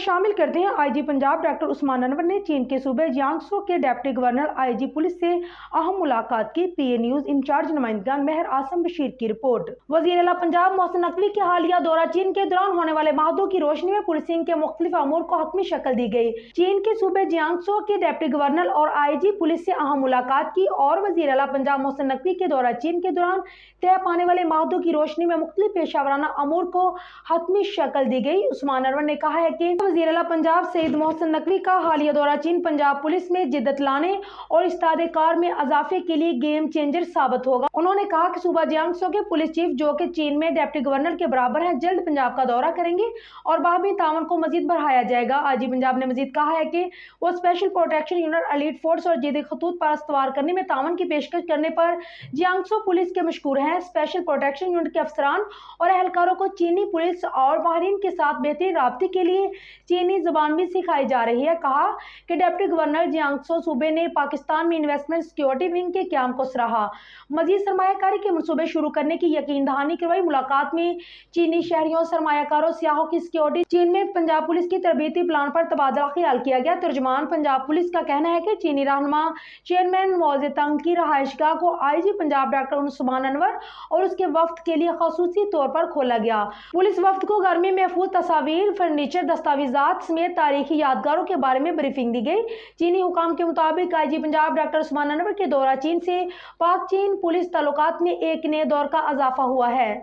شامل کرتے ہیں آئی جی پنجاب ڈاکٹر عثمان انور نے چین کے صوبے جیانگسو کے ڈپٹی گورنر آئی جی پولیس سے اہم ملاقات کی۔ پی اے نیوز انچارج نمائندگان مہر عاصم بشیر کی رپورٹ۔ وزیر اعلیٰ پنجاب محسن نقوی کے حالیہ دورہ چین کے دوران ہونے والے معاہدوں کی روشنی میں پولیسنگ کے مختلف امور کو حتمی شکل دی گئی۔ چین کے صوبے جیانگسو کے ڈپٹی گورنر اور آئی جی پولیس سے اہم ملاقات کی اور وزیر اعلیٰ پنجاب محسن نقوی کے دورہ چین کے دوران طے پانے والے معاہدوں کی روشنی میں مختلف پیشہ ورانہ امور کو حتمی شکل دی گئی۔ عثمان انور نے کہا ہے کہ وزیر اعلیٰ پنجاب سید محسن نقوی کا حالیہ دورہ چین پنجاب پولیس میں جدت لانے اور استعداد کار میں اضافے کے لیے گیم چینجر ثابت ہوگا۔ انہوں نے کہا کہ صوبہ جیانگسو کے پولیس چیف جو کہ چین میں ڈپٹی گورنر کے برابر ہیں جلد پنجاب کا دورہ کریں گے اور باہمی تعاون کو مزید بڑھایا جائے گا۔ آئی جی پنجاب نے مزید کہا ہے کہ وہ special protection unit elite force اور جدید خطوط پر استوار کرنے میں تعاون کی پیشکش کرنے پر جیانگسو پولیس کے مشکور ہیں۔ اسپیشل پروٹیکشن یونٹ کے افسران اور اہلکاروں کو چینی پولیس اور ماہرین کے ساتھ بہترین رابطے کے لیے چینی زبان بھی سکھائی جا رہی ہے۔ کہا کہ ڈپٹی گورنر جیانگسو صوبے نے پاکستان میں انویسٹمنٹ سیکیورٹی ونگ کے قیام کو سراہا، مزید سرمایہ کاری کے منصوبے شروع کرنے کی یقین دہانی کروائی۔ ملاقات میں چینی شہریوں، سرمایہ کاروں، سیاحوں کی سیکیورٹی، چین میں پنجاب پولیس کی تربیتی پلان پر تبادلہ خیال کیا گیا۔ ترجمان پنجاب پولیس کا کہنا ہے کہ چینی رہنما چیئرمین موزے تنگ کی رہائش گاہ کو آئی جی پنجاب ڈاکٹر عثمان انور اور اس کے وفد کے لیے خصوصی طور پر کھولا گیا۔ پولیس وفد کو گھر میں محفوظ تصاویر، فرنیچر، دستاویزات سمیت تاریخی یادگاروں کے بارے میں بریفنگ دی گئی۔ چینی حکام کے مطابق آئی جی پنجاب ڈاکٹر عثمان انور کے دورہ چین سے پاک چین پولیس تعلقات میں ایک نئے دور کا اضافہ ہوا ہے۔